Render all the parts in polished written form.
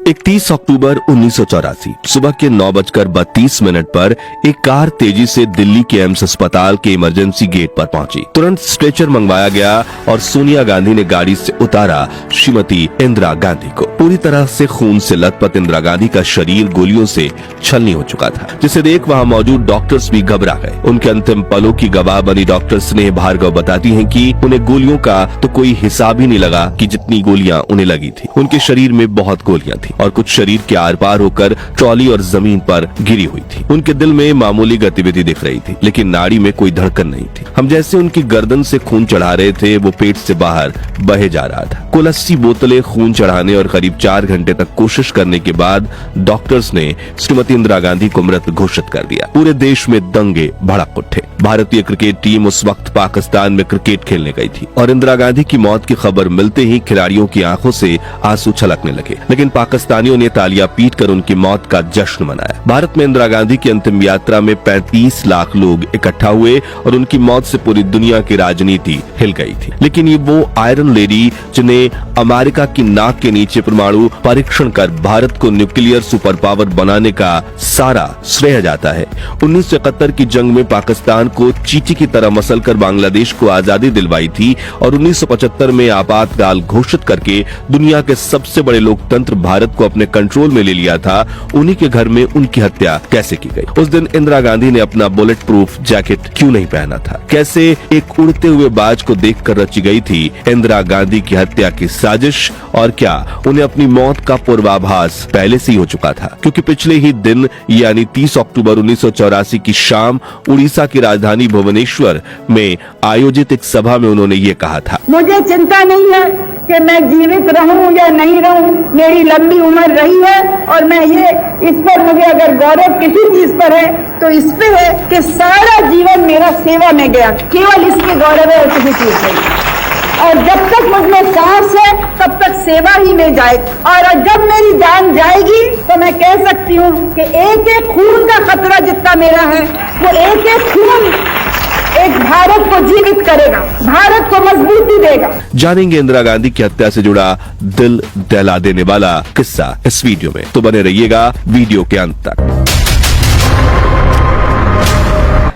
31 अक्टूबर 1984 सुबह के 9:32 पर एक कार तेजी से दिल्ली के एम्स अस्पताल के इमरजेंसी गेट पर पहुंची। तुरंत स्ट्रेचर मंगवाया गया और सोनिया गांधी ने गाड़ी से उतारा श्रीमती इंदिरा गांधी को। पूरी तरह से खून से लथपथ इंदिरा गांधी का शरीर गोलियों से छलनी हो चुका था, जिसे देख वहां मौजूद डॉक्टर्स भी घबरा गए। उनके अंतिम पलों की गवाह बनी डॉक्टर स्नेह भार्गव बताती हैं कि उन्हें गोलियों का तो कोई हिसाब ही नहीं लगा कि जितनी गोलियां उन्हें लगी थी। उनके शरीर में बहुत गोलियां थी और कुछ शरीर के आर पार होकर ट्रॉली और जमीन पर गिरी हुई थी। उनके दिल में मामूली गतिविधि दिख रही थी, लेकिन नाड़ी में कोई धड़कन नहीं थी। हम जैसे उनकी गर्दन से खून चढ़ा रहे थे, वो पेट से बाहर बहे जा रहा था। कुल 80 बोतलें खून चढ़ाने और करीब 4 घंटे तक कोशिश करने के बाद डॉक्टर्स ने श्रीमती इंदिरा गांधी को मृत घोषित कर दिया। पूरे देश में दंगे भड़क उठे। भारतीय क्रिकेट टीम उस वक्त पाकिस्तान में क्रिकेट खेलने गई थी और इंदिरा गांधी की मौत की खबर मिलते ही खिलाड़ियों की आंखों से आंसू छलकने लगे, लेकिन पाकिस्तानियों ने तालियां पीटकर उनकी मौत का जश्न मनाया। भारत में इंदिरा गांधी की अंतिम यात्रा में 35 लाख लोग इकट्ठा हुए और उनकी मौत से पूरी दुनिया की राजनीति हिल गई थी। लेकिन ये वो आयरन लेडी जिन्हें अमेरिका की नाक के नीचे परमाणु परीक्षण कर भारत को न्यूक्लियर सुपर पावर बनाने का सारा श्रेय जाता है। 1971 की जंग में पाकिस्तान को चींटी की तरह मसलकर बांग्लादेश को आजादी दिलवाई थी और 1975 में आपातकाल घोषित करके दुनिया के सबसे बड़े लोकतंत्र भारत को अपने कंट्रोल में ले लिया था। उन्हीं के घर में उनकी हत्या कैसे की गई? उस दिन इंदिरा गांधी ने अपना बुलेट प्रूफ जैकेट क्यों नहीं पहना था? कैसे एक उड़ते हुए बाज को देखकर रची गई थी इंदिरा गांधी की हत्या की साजिश? और क्या उन्हें अपनी मौत का पूर्वाभास पहले से ही हो चुका था? क्योंकि पिछले ही दिन यानी 30 अक्टूबर 1984 की शाम उड़ीसा की राजधानी भुवनेश्वर में आयोजित एक सभा में उन्होंने ये कहा था, मुझे चिंता नहीं है कि मैं जीवित रहूं या नहीं रहूं, मेरी लंबी उम्र रही है और मैं ये इस पर मुझे अगर गौरव किसी चीज पर है तो इस पे है कि सारा जीवन मेरा सेवा में गया, केवल इसके गौरव है और किसी चीज नहीं। और जब तक मुझमें सांस है तब तक सेवा ही में जाए और जब मेरी जान जाएगी तो मैं कह सकती हूँ कि एक एक खून का खतरा जितना मेरा है वो एक एक खून एक भारत को जीवित करेगा, भारत को मजबूती देगा। जानेंगे इंदिरा गांधी की हत्या से जुड़ा दिल दहला देने वाला किस्सा इस वीडियो में, तो बने रहिएगा वीडियो के अंत तक।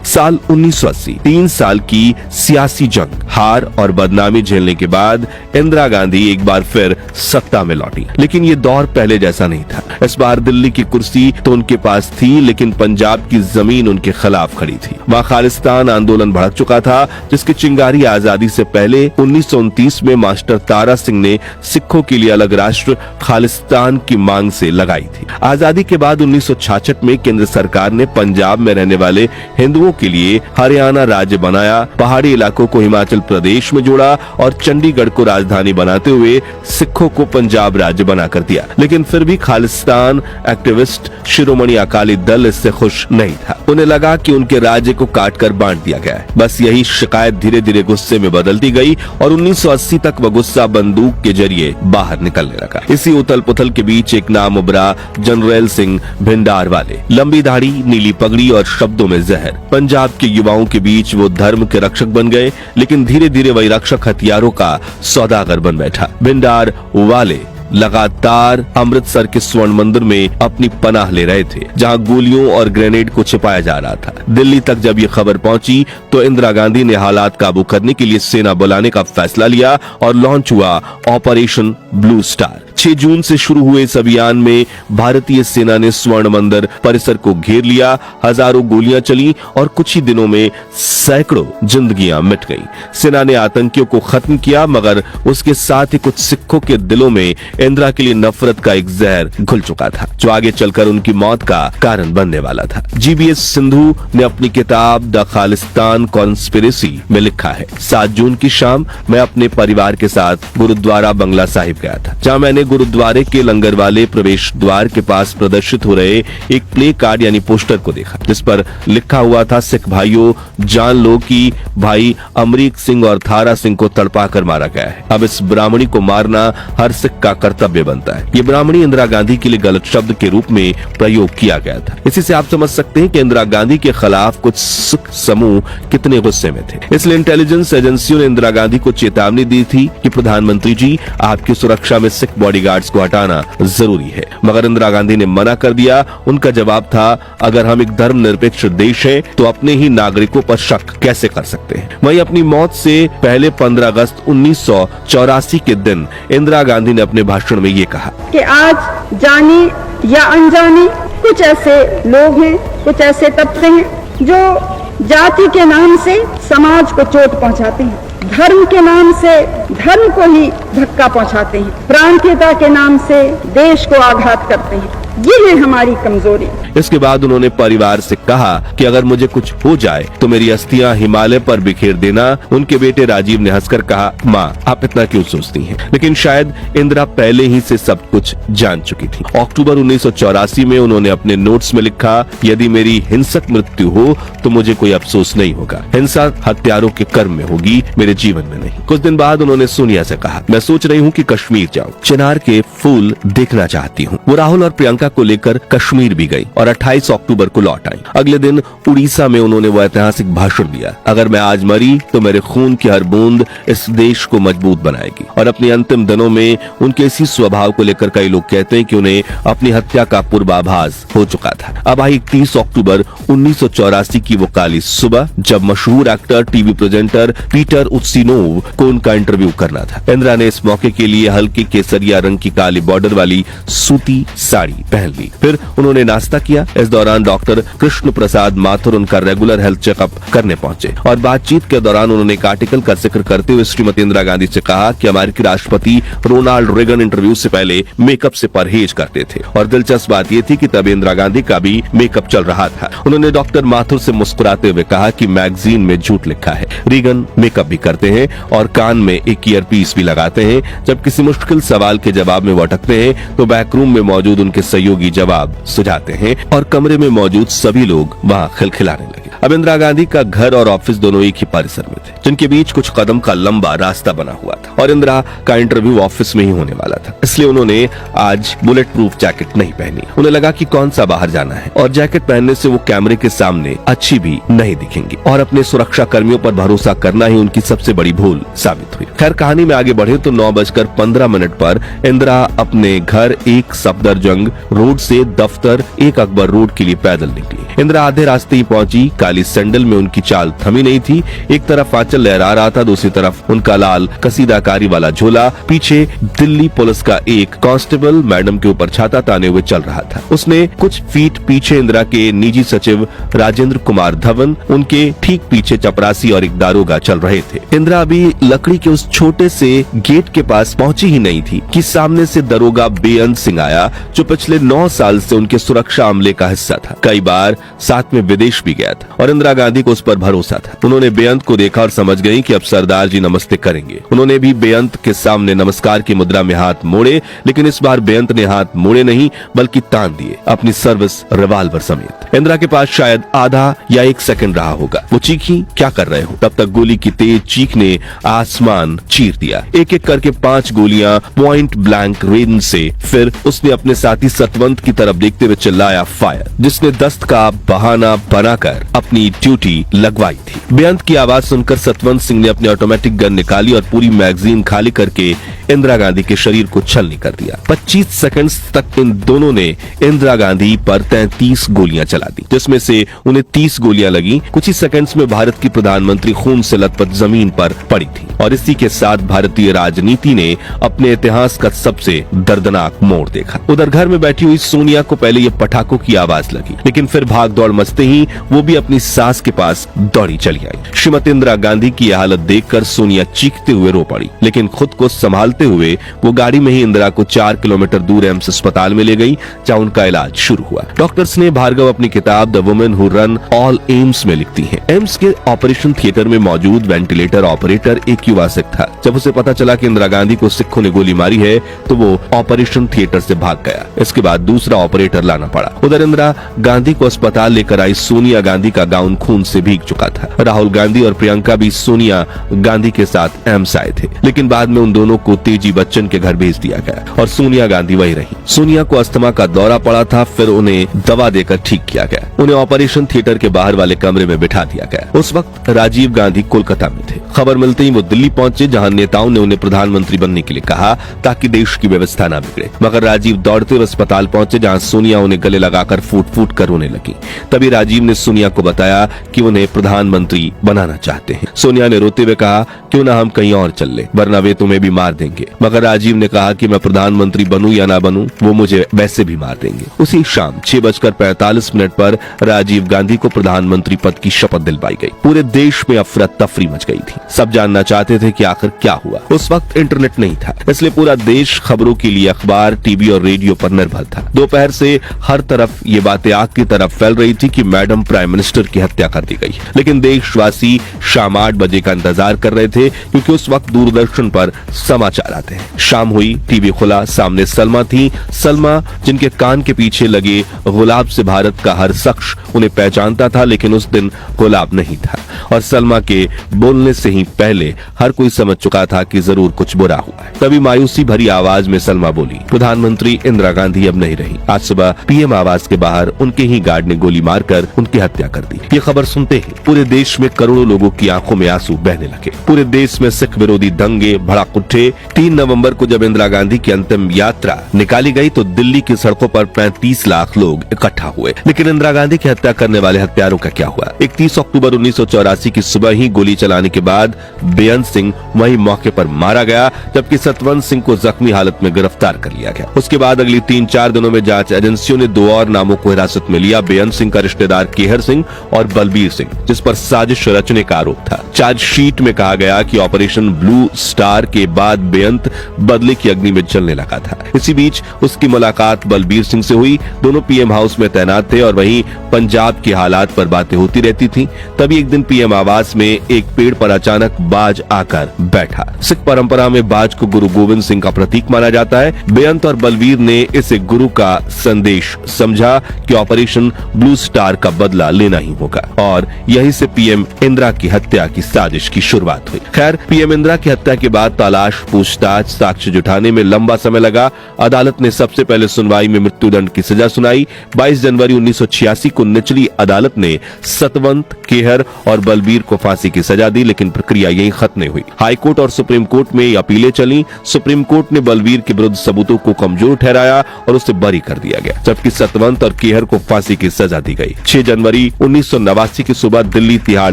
साल 1980, 3 साल की सियासी जंग, हार और बदनामी झेलने के बाद इंदिरा गांधी एक बार फिर सत्ता में लौटी। लेकिन ये दौर पहले जैसा नहीं था। इस बार दिल्ली की कुर्सी तो उनके पास थी, लेकिन पंजाब की जमीन उनके खिलाफ खड़ी थी। वहाँ खालिस्तान आंदोलन भड़क चुका था, जिसकी चिंगारी आजादी से पहले 1929 में मास्टर तारा सिंह ने सिखों के लिए अलग राष्ट्र खालिस्तान की मांग से लगाई थी। आजादी के बाद 1966 में केंद्र सरकार ने पंजाब में रहने वाले हिंदुओं के लिए हरियाणा राज्य बनाया, पहाड़ी इलाकों को हिमाचल प्रदेश में जोड़ा और चंडीगढ़ को राजधानी बनाते हुए सिखों को पंजाब राज्य बनाकर दिया। लेकिन फिर भी खालिस्तान एक्टिविस्ट शिरोमणि अकाली दल इससे खुश नहीं था। उन्हें लगा कि उनके राज्य को काटकर बांट दिया गया है। बस यही शिकायत धीरे धीरे गुस्से में बदलती गई और 1980 तक वह गुस्सा बंदूक के जरिए बाहर निकलने लगा। इसी उथल पुथल के बीच एक नाम उभरा, जनरल सिंह भिंडारवाले। लंबी दाढ़ी, नीली पगड़ी और शब्दों में जहर। पंजाब के युवाओं के बीच वो धर्म के रक्षक बन गए, लेकिन धीरे धीरे वही रक्षक हथियारों का सौदागर बन बैठा। भिंडारवाले लगातार अमृतसर के स्वर्ण मंदिर में अपनी पनाह ले रहे थे, जहां गोलियों और ग्रेनेड को छिपाया जा रहा था। दिल्ली तक जब ये खबर पहुंची तो इंदिरा गांधी ने हालात काबू करने के लिए सेना बुलाने का फैसला लिया और लॉन्च हुआ ऑपरेशन ब्लू स्टार। 6 जून से शुरू हुए इस अभियान में भारतीय सेना ने स्वर्ण मंदिर परिसर को घेर लिया। हजारों गोलियां चली और कुछ ही दिनों में सैकड़ों जिंदगियां मिट गईं। सेना ने आतंकियों को खत्म किया, मगर उसके साथ ही कुछ सिखों के दिलों में इंदिरा के लिए नफरत का एक जहर घुल चुका था, जो आगे चलकर उनकी मौत का कारण बनने वाला था। GBS सिंधु ने अपनी किताब द खालिस्तान कॉन्स्पिरेसी में लिखा है, 7 जून की शाम मैं अपने परिवार के साथ गुरुद्वारा बंगला साहिब गया था, जहाँ मैंने गुरुद्वारे के लंगर वाले प्रवेश द्वार के पास प्रदर्शित हो रहे एक प्ले कार्ड यानी पोस्टर को देखा, जिस पर लिखा हुआ था, सिख भाइयों जान लो कि भाई अमरीक सिंह और थारा सिंह को तड़पा कर मारा गया है। अब इस ब्राह्मणी को मारना हर सिख का कर्तव्य बनता है। ये ब्राह्मणी इंदिरा गांधी के लिए गलत शब्द के रूप में प्रयोग किया गया था। इसी से आप समझ सकते हैं कि इंदिरा गांधी के खिलाफ कुछ सिख समूह कितने गुस्से में थे। इसलिए इंटेलिजेंस एजेंसियों ने इंदिरा गांधी को चेतावनी दी थी कि प्रधानमंत्री जी, आपकी सुरक्षा में सिख बॉडी बॉडीगार्ड्स को हटाना जरूरी है, मगर इंदिरा गांधी ने मना कर दिया। उनका जवाब था, अगर हम एक धर्मनिरपेक्ष देश हैं तो अपने ही नागरिकों पर शक कैसे कर सकते हैं। वहीं अपनी मौत से पहले 15 अगस्त 1984 के दिन इंदिरा गांधी ने अपने भाषण में ये कहा कि आज जाने या अनजाने कुछ ऐसे लोग हैं, कुछ ऐसे तबके हैं जो जाति के नाम से समाज को चोट पहुंचाते हैं, धर्म के नाम से धर्म को ही धक्का पहुंचाते हैं, प्रांतीयता के नाम से देश को आघात करते हैं। ये है हमारी कमजोरी। इसके बाद उन्होंने परिवार से कहा कि अगर मुझे कुछ हो जाए तो मेरी अस्थियां हिमालय पर बिखेर देना। उनके बेटे राजीव ने हंसकर कहा, माँ आप इतना क्यों सोचती हैं? लेकिन शायद इंदिरा पहले ही से सब कुछ जान चुकी थी। अक्टूबर 1984 में उन्होंने अपने नोट्स में लिखा, यदि मेरी हिंसक मृत्यु हो तो मुझे कोई अफसोस नहीं होगा। हिंसा हत्यारों के कर्म में होगी, मेरे जीवन में नहीं। कुछ दिन बाद उन्होंने सोनिया से कहा, मैं सोच रही हूँ कि कश्मीर जाऊँ, चिनार के फूल देखना चाहती हूँ। वो राहुल और प्रियंका को लेकर कश्मीर भी गई और 28 अक्टूबर को लौट आई। अगले दिन उड़ीसा में उन्होंने वो ऐतिहासिक भाषण दिया, अगर मैं आज मरी तो मेरे खून की हर बूंद इस देश को मजबूत बनाएगी। और अपने अंतिम दिनों में उनके इसी स्वभाव को लेकर कई लोग कहते हैं कि उन्हें अपनी हत्या का पूर्वाभास हो चुका था। अब आई 30 अक्टूबर 1984 की वो काली सुबह, जब मशहूर एक्टर, टीवी प्रेजेंटर पीटर उस्तिनोव को उनका इंटरव्यू करना था। इंदिरा ने इस मौके के लिए हल्के केसरिया रंग की काली बॉर्डर वाली सूती साड़ी पहन ली। फिर उन्होंने नाश्ता किया। इस दौरान डॉक्टर कृष्ण प्रसाद माथुर उनका रेगुलर हेल्थ चेकअप करने पहुंचे और बातचीत के दौरान उन्होंने एक आर्टिकल का जिक्र करते हुए श्रीमती इंदिरा गांधी से कहा कि अमेरिकी राष्ट्रपति रोनाल्ड रेगन इंटरव्यू से पहले मेकअप से परहेज करते थे। और दिलचस्प बात यह थी कि तब इंदिरा गांधी का भी मेकअप चल रहा था। उन्होंने डॉक्टर माथुर से मुस्कुराते हुए कहा कि मैगजीन में झूठ लिखा है, रेगन मेकअप भी करते हैं और कान में एक ईयरपीस भी लगाते हैं। जब किसी मुश्किल सवाल के जवाब में वो अटकते हैं तो बैकरूम में मौजूद उनके सहयोगी जवाब सुझाते हैं और कमरे में मौजूद सभी लोग वहां खिलखिलाने लगे। अब इंदिरा गांधी का घर और ऑफिस दोनों एक ही परिसर में थे, जिनके बीच कुछ कदम का लंबा रास्ता बना हुआ था और इंदिरा का इंटरव्यू ऑफिस में ही होने वाला था। इसलिए उन्होंने आज बुलेट प्रूफ जैकेट नहीं पहनी। उन्हें लगा कि कौन सा बाहर जाना है और जैकेट पहनने से वो कैमरे के सामने अच्छी भी नहीं दिखेंगी और अपने सुरक्षा कर्मियों पर भरोसा करना ही उनकी सबसे बड़ी भूल साबित हुई। खैर, कहानी में आगे बढ़े तो 9:15 पर इंदिरा अपने घर एक सफदरजंग रोड से दफ्तर एक अकबर रोड के लिए पैदल निकली। इंदिरा आधे रास्ते ही पहुंची। काली सैंडल में उनकी चाल थमी नहीं थी। एक तरफ आंचल लहरा रहा था, दूसरी तरफ उनका लाल कसीदाकारी वाला झोला। पीछे दिल्ली पुलिस का एक कांस्टेबल मैडम के ऊपर छाता ताने हुए चल रहा था। उसने कुछ फीट पीछे इंदिरा के निजी सचिव राजेंद्र कुमार धवन, उनके ठीक पीछे चपरासी और एक दारोगा चल रहे थे। इंदिरा अभी लकड़ी के उस छोटे से गेट के पास पहुंची ही नहीं थी कि सामने से दरोगा बेअंत सिंह आया, जो पिछले 9 साल से उनके सुरक्षा अमले का हिस्सा था। कई बार साथ में विदेश भी गया था और इंदिरा गांधी को उस पर भरोसा था। उन्होंने बेअंत को देखा और समझ गई कि अब सरदार जी नमस्ते करेंगे। उन्होंने भी बेअंत के सामने नमस्कार की मुद्रा में हाथ मोड़े, लेकिन इस बार बेअंत ने हाथ मोड़े नहीं बल्कि तान दिए, अपनी सर्विस रिवाल्वर समेत। इंदिरा के पास शायद आधा या 1 सेकंड रहा होगा। वो चीखी, क्या कर रहे हो? तब तक गोली की तेज चीख ने आसमान चीर दिया। एक एक करके 5 गोलियां पॉइंट ब्लैंक रेंज से। फिर उसने अपने साथी सतवंत की तरफ देखते हुए चिल्लाया, फायर, जिसने दस्त का बहाना बनाकर अपनी ड्यूटी लगवाई थी। बेअंत की आवाज सुनकर सतवंत सिंह ने अपनी ऑटोमेटिक गन निकाली और पूरी मैगजीन खाली करके इंदिरा गांधी के शरीर को छलनी कर दिया। 25 सेकंड्स तक इन दोनों ने इंदिरा गांधी पर 33 गोलियां चला दी, जिसमें से उन्हें 30 गोलियां लगी। कुछ ही सेकंड्स में भारत की प्रधानमंत्री खून से लथपथ जमीन पर पड़ी थी और इसी के साथ भारतीय राजनीति ने अपने इतिहास का सबसे दर्दनाक मोड़ देखा। उधर घर में बैठी हुई सोनिया को पहले ये पटाखों की आवाज लगी, लेकिन फिर भाग दौड़ मचते ही वो भी अपनी सास के पास दौड़ी चली आई। श्रीमती इंदिरा गांधी की यह हालत देखकर सोनिया चीखते हुए रो पड़ी, लेकिन खुद को संभालते हुए वो गाड़ी में ही इंदिरा को 4 किलोमीटर दूर एम्स अस्पताल में ले गई, जहां उनका इलाज शुरू हुआ। डॉक्टर स्नेह भार्गव अपनी किताब the women who run all AIIMS में लिखती हैं, एम्स के ऑपरेशन थिएटर में मौजूद वेंटिलेटर ऑपरेटर एक युवा सिख था। जब उसे पता चला कि इंदिरा गांधी को सिखों ने गोली मारी है तो वो ऑपरेशन थिएटर से भाग गया। इसके बाद दूसरा ऑपरेटर लाना पड़ा। उधर इंदिरा गांधी को अस्पताल लेकर आई सोनिया गांधी का गाउन खून से भीग चुका था। राहुल गांधी और प्रियंका भी सोनिया गांधी के साथ एम्स आए थे, लेकिन बाद में उन दोनों को तेजी बच्चन के घर भेज दिया गया और सोनिया गांधी वही रही। सोनिया को अस्थमा का दौरा पड़ा था, फिर उन्हें दवा देकर ठीक किया गया। उन्हें ऑपरेशन थिएटर के बाहर वाले कमरे में बिठा दिया गया। उस वक्त राजीव गांधी कोलकाता में थे। खबर मिलते ही वो दिल्ली पहुंचे, जहां नेताओं ने उन्हें प्रधानमंत्री बनने के लिए कहा ताकि देश की व्यवस्था न बिगड़े। मगर राजीव दौड़ते हुए अस्पताल पहुंचे, जहां सोनिया उन्हें गले लगाकर फूट फूट कर रोने लगी। तभी राजीव ने सोनिया को बताया कि उन्हें प्रधानमंत्री बनाना चाहते हैं। सोनिया ने रोते हुए कहा, क्यों ना हम कहीं और चल ले, वरना वे तुम्हें भी मार देंगे। मगर राजीव ने कहा कि मैं प्रधानमंत्री बनूं या ना बनूं, वो मुझे वैसे भी मार देंगे। उसी शाम 6:45 पर राजीव गांधी को प्रधानमंत्री पद की शपथ दिलवाई गई। पूरे देश में अफरा तफरी मच गई थी। सब जानना चाहते थे कि आखिर क्या हुआ। उस वक्त इंटरनेट नहीं था, इसलिए पूरा देश खबरों के लिए अखबार, टीवी और रेडियो पर निर्भर था। दोपहर से हर तरफ ये बातें आग की तरफ फैल रही थी कि मैडम प्राइम मिनिस्टर की हत्या कर दी गई। लेकिन देशवासी शाम 8 बजे का इंतजार कर रहे थे, क्योंकि उस वक्त दूरदर्शन पर समाचार आते हैं। शाम हुई, टीवी खुला, सामने सलमा थी। सलमा, जिनके कान के पीछे लगे गुलाब से भारत का हर शख्स उन्हें पहचानता था, लेकिन उस दिन गुलाब नहीं था। और सलमा के बोलने से ही पहले हर कोई समझ चुका था कि जरूर कुछ बुरा हुआ है। तभी मायूसी भरी आवाज में सलमा बोली, प्रधानमंत्री इंदिरा गांधी अब नहीं रही। आज सुबह पीएम आवास के बाहर उनके ही गार्ड ने गोली मारकर उनकी हत्या कर दी। ये खबर सुनते ही पूरे देश में करोड़ों लोगों की आंखों में आंसू बहने लगे। पूरे देश में सिख विरोधी दंगे भड़क उठे। 3 नवंबर को जब इंदिरा गांधी की अंतिम यात्रा निकाली गई तो दिल्ली की सड़कों पर 35 लाख लोग इकट्ठा हुए। लेकिन इंदिरा गांधी की हत्या करने वाले हत्यारों का क्या हुआ? 31 अक्टूबर 1984 की सुबह ही गोली चलाने के बाद बेअंत सिंह वही मौके पर मारा गया, जबकि सतवंत सिंह को जख्मी हालत में गिरफ्तार कर लिया गया। उसके बाद अगली 3-4 दिनों में जांच एजेंसियों ने 2 और नामों को हिरासत में लिया, बेअंत सिंह का रिश्तेदार केहर सिंह और बलबीर सिंह, जिस पर साजिश रचने का आरोप था। चार्जशीट में कहा गया कि ऑपरेशन ब्लू स्टार के बाद बेअंत बदले की अग्नि में जलने लगा था। इसी बीच उसकी मुलाकात बलबीर सिंह से हुई। दोनों पीएम हाउस में तैनात थे और वहीं पंजाब के हालात पर बातें होती रहती थी। तभी एक दिन पीएम आवास में एक पेड़ पर अचानक बाज आकर बैठा। सिख परंपरा में बाज को गुरु गोविंद सिंह का प्रतीक माना जाता है। बेअंत और बलबीर ने इसे गुरु का संदेश समझा कि ऑपरेशन ब्लू स्टार का बदला लेना ही होगा, और यहीं से पीएम इंदिरा की हत्या की साजिश की शुरुआत हुई। खैर, पीएम इंदिरा की हत्या के बाद तलाश, पूछताछ, साक्ष्य जुटाने में लंबा समय लगा। अदालत ने सबसे पहले सुनवाई में मृत्युदंड की सजा सुनाई। 22 जनवरी 1986 को निचली अदालत ने सतवंत, केहर और बलबीर को फांसी की सजा दी, लेकिन प्रक्रिया यहीं खत्म नहीं हुई। हाईकोर्ट और सुप्रीम कोर्ट में अपीलें चली। सुप्रीम कोर्ट ने बलबीर के विरुद्ध सबूतों को कमजोर ठहराया और उसे बरी कर दिया गया, जबकि सतवंत और केहर को फांसी की सजा दी गई। 6 जनवरी 1989 की सुबह दिल्ली तिहाड़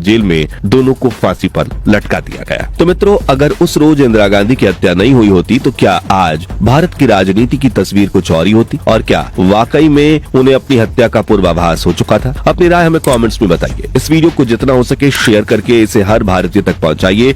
जेल में दोनों को फांसी पर लटका दिया गया। तो मित्रों, अगर उस रोज इंदिरा गांधी की हत्या नहीं हुई होती तो क्या आज भारत की राजनीति की तस्वीर कुछ और ही होती? और क्या वाकई में उन्हें अपनी हत्या का पूर्वाभास हो चुका था? अपनी राय हमें कमेंट्स में बताइए। इस वीडियो को जितना हो सके शेयर करके इसे हर भारतीय तक पहुंचाइए।